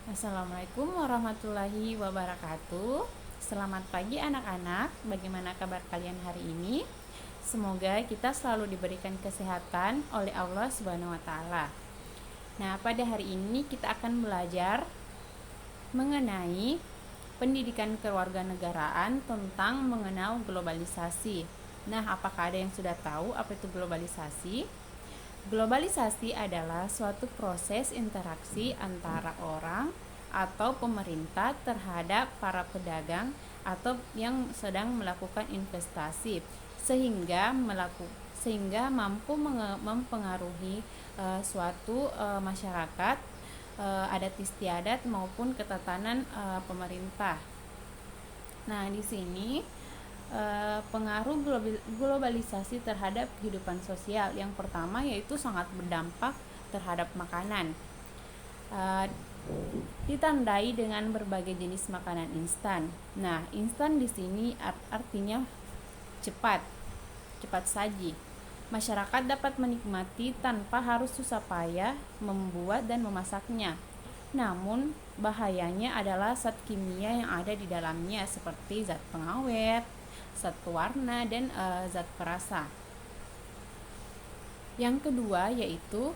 Assalamualaikum warahmatullahi wabarakatuh. Selamat pagi anak-anak. Bagaimana kabar kalian hari ini? Semoga kita selalu diberikan kesehatan oleh Allah Subhanahu wa taala. Nah, pada hari ini kita akan belajar mengenai pendidikan kewarganegaraan tentang mengenal globalisasi. Nah, apakah ada yang sudah tahu apa itu globalisasi? Globalisasi adalah suatu proses interaksi antara orang atau pemerintah terhadap para pedagang atau yang sedang melakukan investasi sehingga mampu mempengaruhi suatu masyarakat, adat istiadat maupun ketatanan pemerintah. Nah, di sini pengaruh globalisasi terhadap kehidupan sosial. Yang pertama yaitu sangat berdampak terhadap makanan. Ditandai dengan berbagai jenis makanan instan. Nah, instan di sini artinya cepat saji. Masyarakat dapat menikmati tanpa harus susah payah membuat dan memasaknya. Namun, bahayanya adalah zat kimia yang ada di dalamnya seperti zat pengawet, zat pewarna, dan zat perasa. Yang kedua yaitu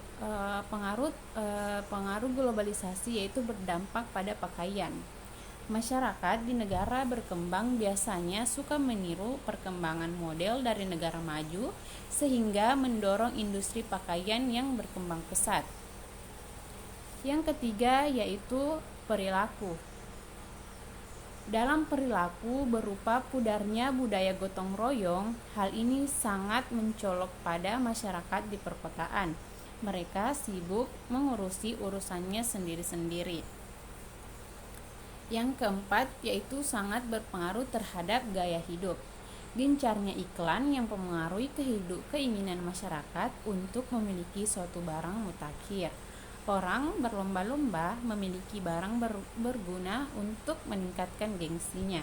pengaruh globalisasi, yaitu berdampak pada pakaian. Masyarakat di negara berkembang biasanya suka meniru perkembangan model dari negara maju sehingga mendorong industri pakaian yang berkembang pesat. Yang ketiga yaitu perilaku. Dalam perilaku berupa pudarnya budaya gotong royong, hal ini sangat mencolok pada masyarakat di perkotaan. Mereka sibuk mengurusi urusannya sendiri-sendiri. Yang keempat yaitu sangat berpengaruh terhadap gaya hidup. Gencarnya iklan yang mempengaruhi keinginan masyarakat untuk memiliki suatu barang mutakhir. Orang berlomba-lomba memiliki barang berguna untuk meningkatkan gengsinya.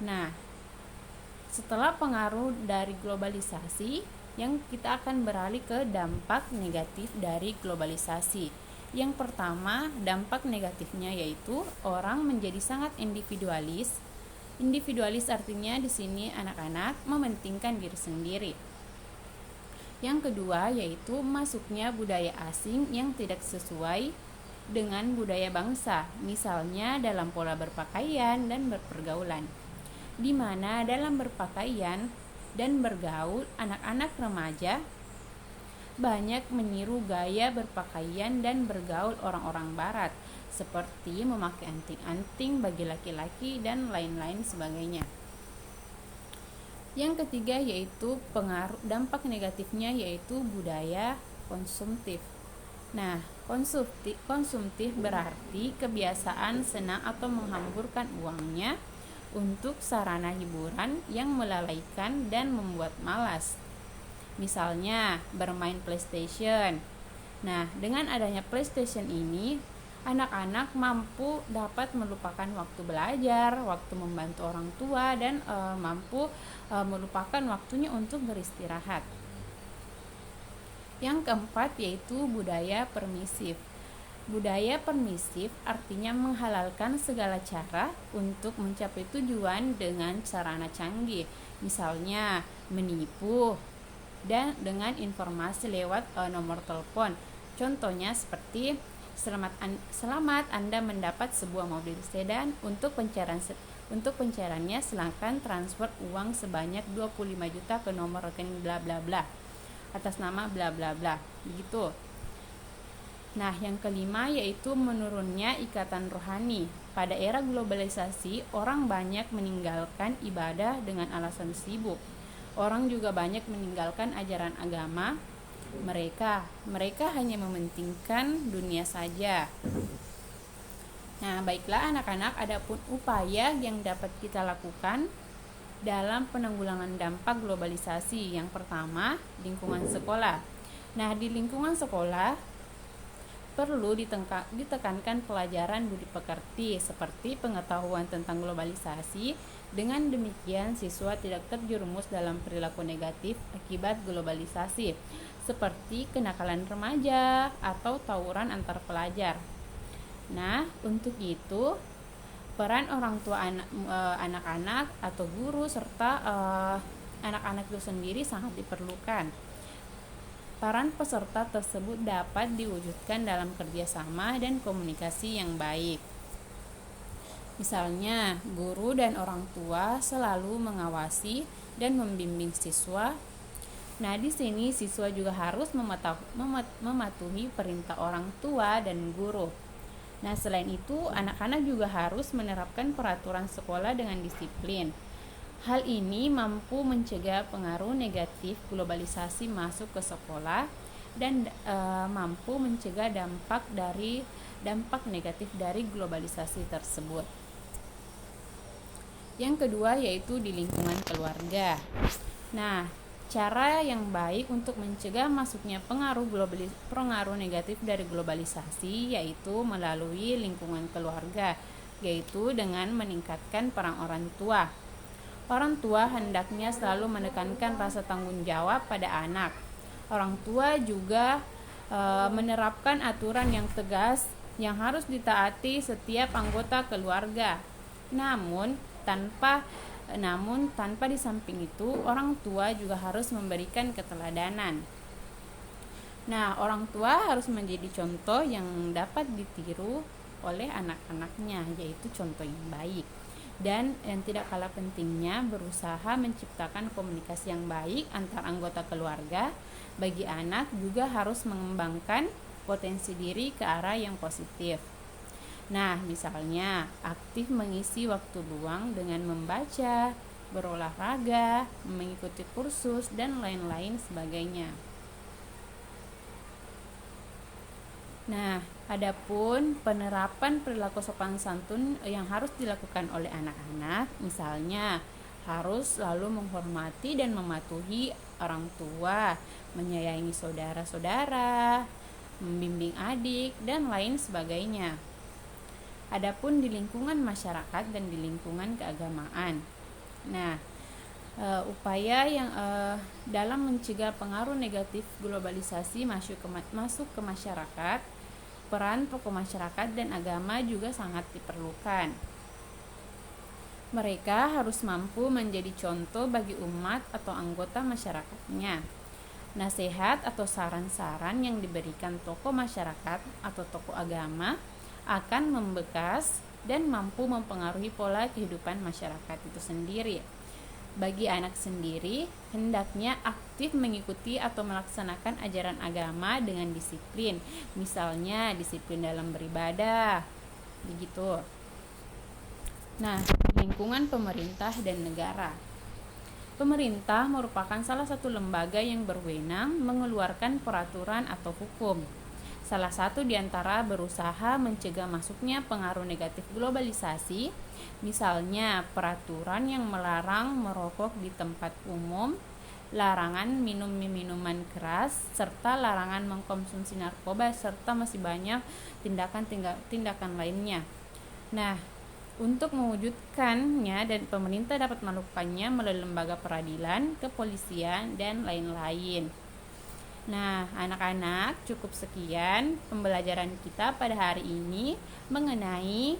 Nah, setelah pengaruh dari globalisasi, yang kita akan beralih ke dampak negatif dari globalisasi. Yang pertama, dampak negatifnya yaitu orang menjadi sangat individualis. Individualis artinya di sini anak-anak mementingkan diri sendiri. Yang kedua yaitu masuknya budaya asing yang tidak sesuai dengan budaya bangsa, misalnya dalam pola berpakaian dan berpergaulan, di mana dalam berpakaian dan bergaul anak-anak remaja banyak meniru gaya berpakaian dan bergaul orang-orang barat, seperti memakai anting-anting bagi laki-laki dan lain-lain sebagainya. Yang ketiga yaitu dampak negatifnya yaitu budaya konsumtif. Nah, konsumtif berarti kebiasaan senang atau menghamburkan uangnya untuk sarana hiburan yang melalaikan dan membuat malas. Misalnya bermain PlayStation. Nah, dengan adanya PlayStation ini, anak-anak mampu dapat melupakan waktu belajar, waktu membantu orang tua, dan mampu melupakan waktunya untuk beristirahat. Yang keempat yaitu budaya permisif. Budaya permisif artinya menghalalkan segala cara untuk mencapai tujuan dengan sarana canggih, misalnya menipu dan dengan informasi lewat nomor telepon. Contohnya seperti selamat Anda mendapat sebuah mobil sedan untuk pencairannya silakan transfer uang sebanyak 25 juta ke nomor rekening bla bla bla atas nama bla bla bla, begitu. Nah, yang kelima yaitu menurunnya ikatan rohani. Pada era globalisasi, orang banyak meninggalkan ibadah dengan alasan sibuk. Orang juga banyak meninggalkan ajaran agama mereka hanya mementingkan dunia saja. Nah, baiklah anak-anak, adapun upaya yang dapat kita lakukan dalam penanggulangan dampak globalisasi. Yang pertama, lingkungan sekolah. Nah, di lingkungan sekolah perlu ditekankan pelajaran budi pekerti seperti pengetahuan tentang globalisasi. Dengan demikian, siswa tidak terjerumus dalam perilaku negatif akibat globalisasi, seperti kenakalan remaja atau tawuran antar pelajar. Nah, untuk itu peran orang tua anak-anak atau guru serta anak-anak itu sendiri sangat diperlukan. Peran peserta tersebut dapat diwujudkan dalam kerjasama dan komunikasi yang baik. Misalnya, guru dan orang tua selalu mengawasi dan membimbing siswa. Nah, di sini siswa juga harus mematuhi perintah orang tua dan guru. Nah, selain itu, anak-anak juga harus menerapkan peraturan sekolah dengan disiplin. Hal ini mampu mencegah pengaruh negatif globalisasi masuk ke sekolah dan mampu mencegah dampak negatif dari globalisasi tersebut. Yang kedua yaitu di lingkungan keluarga. Nah, cara yang baik untuk mencegah masuknya pengaruh negatif dari globalisasi yaitu melalui lingkungan keluarga, yaitu dengan meningkatkan peran orang tua. Orang tua hendaknya selalu menekankan rasa tanggung jawab pada anak. Orang tua juga menerapkan aturan yang tegas yang harus ditaati setiap anggota keluarga. Namun tanpa di samping itu, orang tua juga harus memberikan keteladanan. Nah, orang tua harus menjadi contoh yang dapat ditiru oleh anak-anaknya, yaitu contoh yang baik. Dan yang tidak kalah pentingnya, berusaha menciptakan komunikasi yang baik antar anggota keluarga. Bagi anak juga harus mengembangkan potensi diri ke arah yang positif. Nah, misalnya aktif mengisi waktu luang dengan membaca, berolahraga, mengikuti kursus, dan lain-lain sebagainya. Nah, adapun penerapan perilaku sopan santun yang harus dilakukan oleh anak-anak, misalnya harus selalu menghormati dan mematuhi orang tua, menyayangi saudara-saudara, membimbing adik, dan lain sebagainya. Adapun di lingkungan masyarakat dan di lingkungan keagamaan. Nah, upaya yang dalam mencegah pengaruh negatif globalisasi masuk ke masyarakat, peran tokoh masyarakat dan agama juga sangat diperlukan. Mereka harus mampu menjadi contoh bagi umat atau anggota masyarakatnya. Nasihat atau saran-saran yang diberikan tokoh masyarakat atau tokoh agama akan membekas dan mampu mempengaruhi pola kehidupan masyarakat itu sendiri. Bagi anak sendiri, hendaknya aktif mengikuti atau melaksanakan ajaran agama dengan disiplin. Misalnya, disiplin dalam beribadah. Begitu. Nah, lingkungan pemerintah dan negara. Pemerintah merupakan salah satu lembaga yang berwenang mengeluarkan peraturan atau hukum. Salah satu di antara berusaha mencegah masuknya pengaruh negatif globalisasi, misalnya peraturan yang melarang merokok di tempat umum, larangan minum minuman keras, serta larangan mengkonsumsi narkoba, serta masih banyak tindakan lainnya. Nah, untuk mewujudkannya dan pemerintah dapat melakukannya melalui lembaga peradilan, kepolisian, dan lain-lain. Nah, anak-anak, cukup sekian pembelajaran kita pada hari ini mengenai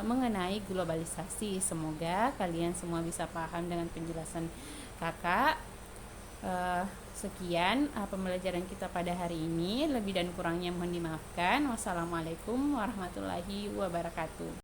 mengenai globalisasi. Semoga kalian semua bisa paham dengan penjelasan kakak. Sekian pembelajaran kita pada hari ini. Lebih dan kurangnya mohon dimaafkan. Wassalamualaikum warahmatullahi wabarakatuh.